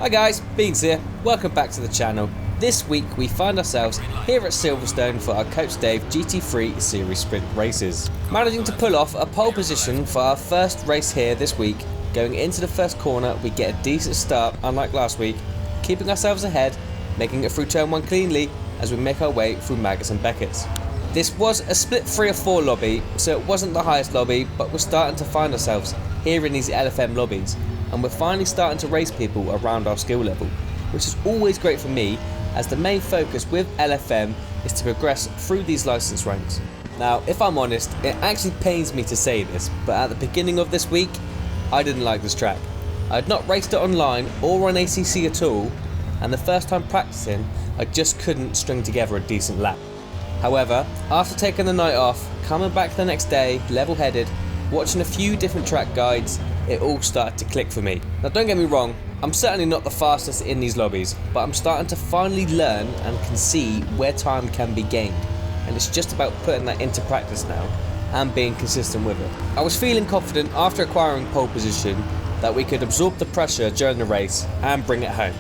Hi guys, Beans here, welcome back to the channel. This week we find ourselves here at Silverstone for our Coach Dave GT3 Series Sprint races. Managing to pull off a pole position for our first race here this week. Going into the first corner we get a decent start unlike last week, keeping ourselves ahead, making it through turn 1 cleanly as we make our way through Maggotts and Beckett's. This was a split 3 or 4 lobby, so it wasn't the highest lobby, but we're starting to find ourselves here in these LFM lobbies. And we're finally starting to race people around our skill level, which is always great for me, as the main focus with LFM is to progress through these license ranks. Now, if I'm honest, it actually pains me to say this, but at the beginning of this week, I didn't like this track. I had not raced it online or on ACC at all, and the first time practicing, I just couldn't string together a decent lap. However, after taking the night off, coming back the next day, level-headed, watching a few different track guides, it all started to click for me. Now don't get me wrong, I'm certainly not the fastest in these lobbies, but I'm starting to finally learn and can see where time can be gained, and it's just about putting that into practice now and being consistent with it. I was feeling confident after acquiring pole position that we could absorb the pressure during the race and bring it home,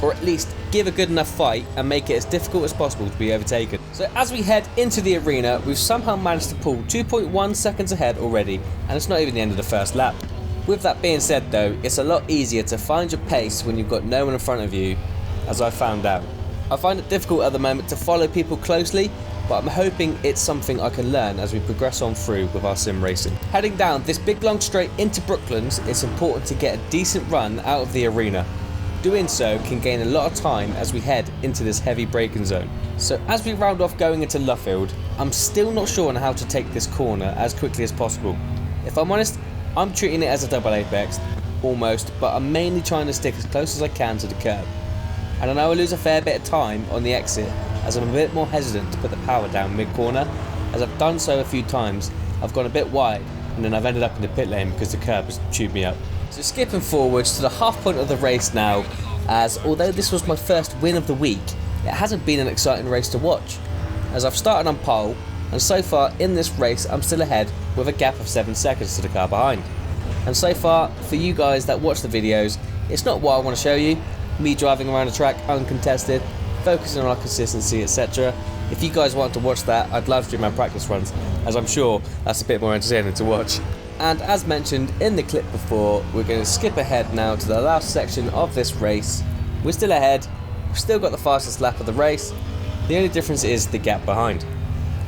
or at least give a good enough fight and make it as difficult as possible to be overtaken. So as we head into the arena, we've somehow managed to pull 2.1 seconds ahead already, and it's not even the end of the first lap. With that being said though, it's a lot easier to find your pace when you've got no one in front of you, as I found out. I find it difficult at the moment to follow people closely, but I'm hoping it's something I can learn as we progress on through with our sim racing. Heading down this big long straight into Brooklands, it's important to get a decent run out of the arena. Doing so can gain a lot of time as we head into this heavy braking zone. So as we round off going into Luffield, I'm still not sure on how to take this corner as quickly as possible. If I'm honest, I'm treating it as a double apex, almost, but I'm mainly trying to stick as close as I can to the curb. And I know I lose a fair bit of time on the exit, as I'm a bit more hesitant to put the power down mid-corner. As I've done so a few times, I've gone a bit wide, and then I've ended up in the pit lane because the curb has chewed me up. So skipping forwards to the half point of the race now, as although this was my first win of the week, it hasn't been an exciting race to watch, as I've started on pole, and so far in this race I'm still ahead with a gap of 7 seconds to the car behind. And so far, for you guys that watch the videos, it's not what I want to show you, me driving around the track uncontested, focusing on our consistency, etc. If you guys want to watch that, I'd love to do my practice runs, as I'm sure that's a bit more entertaining to watch. And as mentioned in the clip before, we're going to skip ahead now to the last section of this race. We're still ahead, we've still got the fastest lap of the race, the only difference is the gap behind.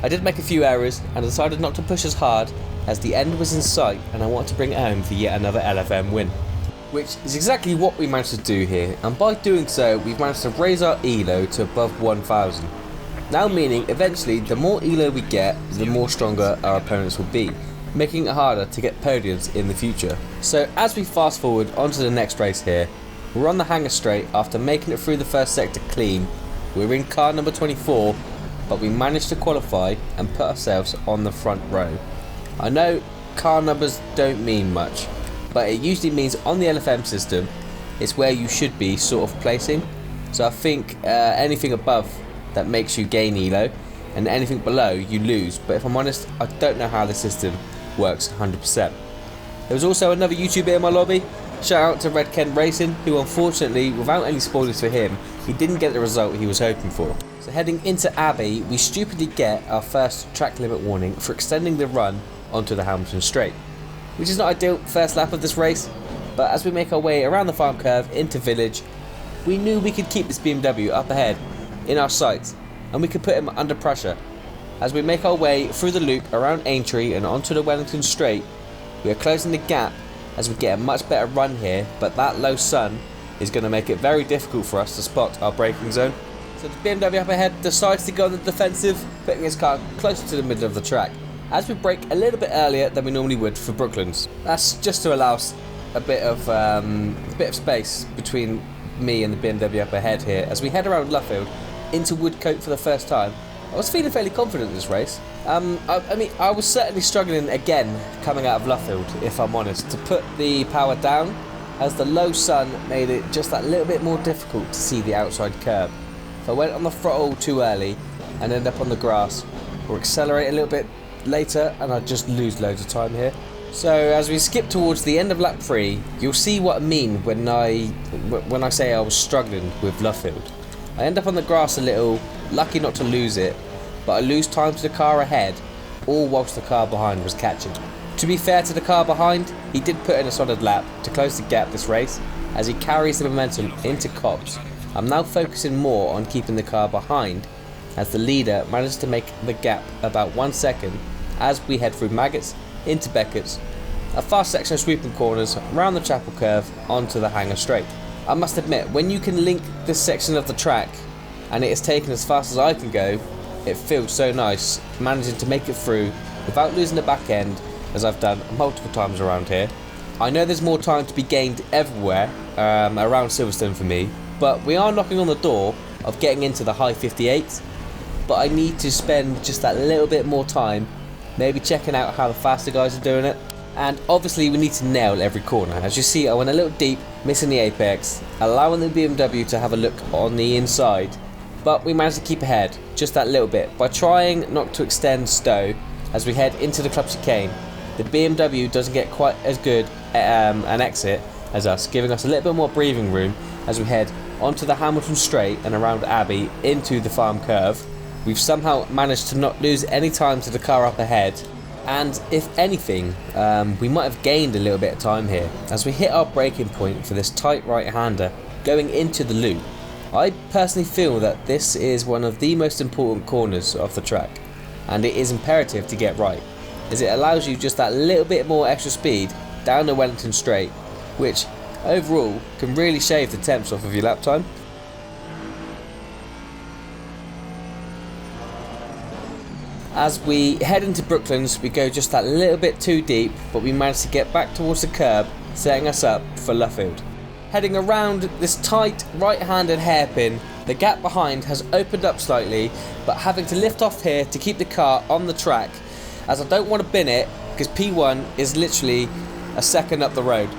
I did make a few errors and decided not to push as hard as the end was in sight and I want to bring it home for yet another LFM win. Which is exactly what we managed to do here, and by doing so we've managed to raise our ELO to above 1000. Now meaning eventually the more ELO we get, the more stronger our opponents will be, making it harder to get podiums in the future. So as we fast forward onto the next race here, we're on the hanger straight after making it through the first sector clean. We're in car number 24, but we managed to qualify and put ourselves on the front row. I know car numbers don't mean much, but it usually means on the LFM system it's where you should be sort of placing. So I think anything above that makes you gain ELO, and anything below you lose, but if I'm honest, I don't know how the system works 100%. There was also another YouTuber in my lobby, shout out to Red Ken Racing, who unfortunately, without any spoilers for him, he didn't get the result he was hoping for. So heading into Abbey, we stupidly get our first track limit warning for extending the run onto the Hamilton Straight, which is not ideal first lap of this race, but as we make our way around the farm curve into Village, we knew we could keep this BMW up ahead in our sights, and we could put him under pressure. As we make our way through the loop around Aintree and onto the Wellington Straight, we are closing the gap as we get a much better run here, but that low sun is going to make it very difficult for us to spot our braking zone. So the BMW up ahead decides to go on the defensive, putting his car closer to the middle of the track, as we brake a little bit earlier than we normally would for Brooklands. That's just to allow us a bit of space between me and the BMW up ahead here, as we head around Luffield into Woodcote for the first time. I was feeling fairly confident in this race. I mean, I was certainly struggling again coming out of Luffield, if I'm honest, to put the power down, as the low sun made it just that little bit more difficult to see the outside curb. If I went on the throttle too early and end up on the grass, or accelerate a little bit later and I'd just lose loads of time here. So as we skip towards the end of lap 3, you'll see what I mean when I say I was struggling with Luffield. I end up on the grass a little, lucky not to lose it, but I lose time to the car ahead, all whilst the car behind was catching. To be fair to the car behind, he did put in a solid lap to close the gap this race, as he carries the momentum into Copse. I'm now focusing more on keeping the car behind, as the leader managed to make the gap about 1 second as we head through Maggots, into Beckett's, a fast section of sweeping corners, round the chapel curve, onto the hangar straight. I must admit, when you can link this section of the track, and it is taken as fast as I can go, it feels so nice managing to make it through without losing the back end, as I've done multiple times around here. I know there's more time to be gained everywhere around Silverstone for me, but we are knocking on the door of getting into the high 58s, but I need to spend just that little bit more time maybe checking out how the faster guys are doing it. And obviously we need to nail every corner. As you see, I went a little deep, missing the apex, allowing the BMW to have a look on the inside, but we managed to keep ahead just that little bit by trying not to extend Stowe as we head into the club chicane. The BMW doesn't get quite as good an exit as us, giving us a little bit more breathing room as we head onto the Hamilton straight and around Abbey into the farm curve. We've somehow managed to not lose any time to the car up ahead, and if anything, we might have gained a little bit of time here as we hit our braking point for this tight right-hander going into the loop. I personally feel that this is one of the most important corners of the track, and it is imperative to get right, as it allows you just that little bit more extra speed down the Wellington straight, which overall can really shave the temps off of your lap time. As we head into Brooklands, we go just that little bit too deep, but we manage to get back towards the curb, setting us up for Luffield. Heading around this tight right-handed hairpin, the gap behind has opened up slightly, but having to lift off here to keep the car on the track, as I don't want to bin it, because P1 is literally a second up the road.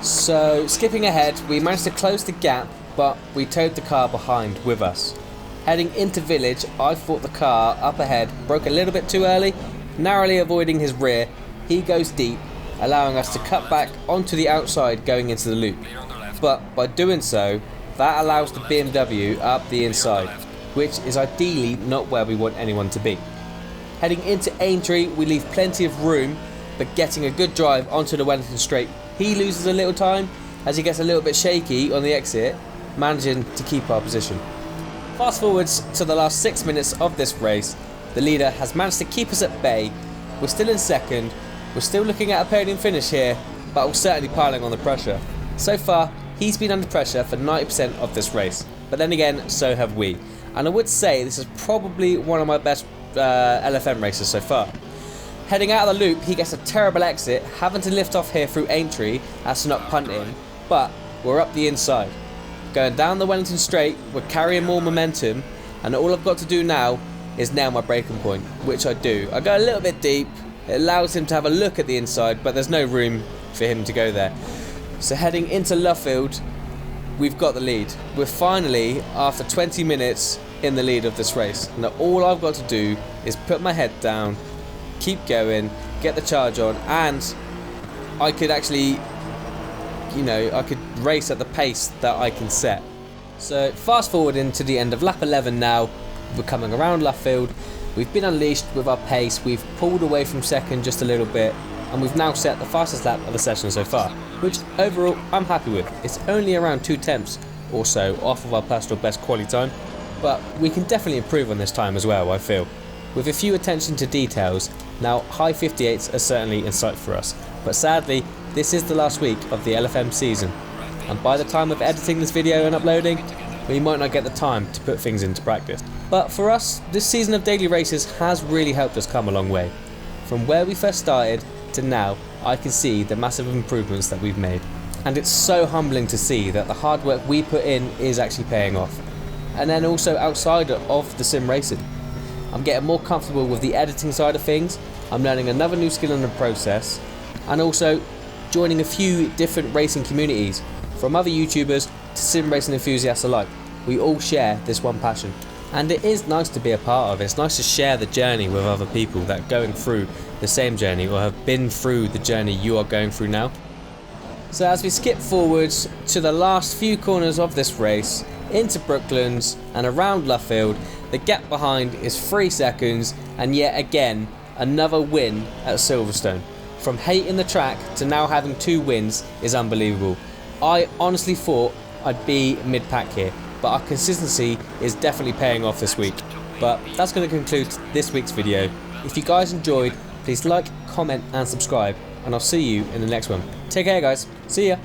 So skipping ahead, we managed to close the gap, but we towed the car behind with us. Heading into Village, I thought the car up ahead broke a little bit too early, narrowly avoiding his rear. He goes deep, allowing us to cut back onto the outside going into the loop. But by doing so, that allows the BMW up the inside, which is ideally not where we want anyone to be. Heading into Aintree, we leave plenty of room, but getting a good drive onto the Wellington straight, he loses a little time as he gets a little bit shaky on the exit, managing to keep our position. Fast forwards to the last 6 minutes of this race, the leader has managed to keep us at bay. We're still in second, we're still looking at a podium finish here, but we're certainly piling on the pressure. So far, he's been under pressure for 90% of this race, but then again, so have we. And I would say this is probably one of my best LFM races so far. Heading out of the loop, he gets a terrible exit, having to lift off here through Aintree as to not punt in, but we're up the inside. Going down the Wellington straight, we're carrying more momentum, and all I've got to do now is nail my braking point, which I do. I go a little bit deep, it allows him to have a look at the inside, but there's no room for him to go there. So heading into Luffield, we've got the lead. We're finally, after 20 minutes, in the lead of this race. Now all I've got to do is put my head down, keep going, get the charge on, and I could actually, I could race at the pace that I can set. So fast forward into the end of lap 11 now, we're coming around Luffield, we've been unleashed with our pace, we've pulled away from second just a little bit, and we've now set the fastest lap of the session so far, which overall I'm happy with. It's only around 2 tenths or so off of our personal best quality time, but we can definitely improve on this time as well, I feel. With a few attention to details, now high 58s are certainly in sight for us, but sadly this is the last week of the LFM season, and by the time of editing this video and uploading, we might not get the time to put things into practice. But for us, this season of daily races has really helped us come a long way. From where we first started to now, I can see the massive improvements that we've made. And it's so humbling to see that the hard work we put in is actually paying off. And then also outside of the sim racing, I'm getting more comfortable with the editing side of things, I'm learning another new skill in the process, and also joining a few different racing communities, from other YouTubers to sim racing enthusiasts alike. We all share this one passion. and it is nice to be a part of. It's nice to share the journey with other people that are going through the same journey or have been through the journey you are going through now. So as we skip forwards to the last few corners of this race, into Brooklands and around Luffield, the gap behind is 3 seconds, and yet again another win at Silverstone. From hating the track to now having 2 wins is unbelievable. I honestly thought I'd be mid-pack here, but our consistency is definitely paying off this week. But that's going to conclude this week's video. If you guys enjoyed, please like, comment and subscribe, and I'll see you in the next one. Take care guys, see ya!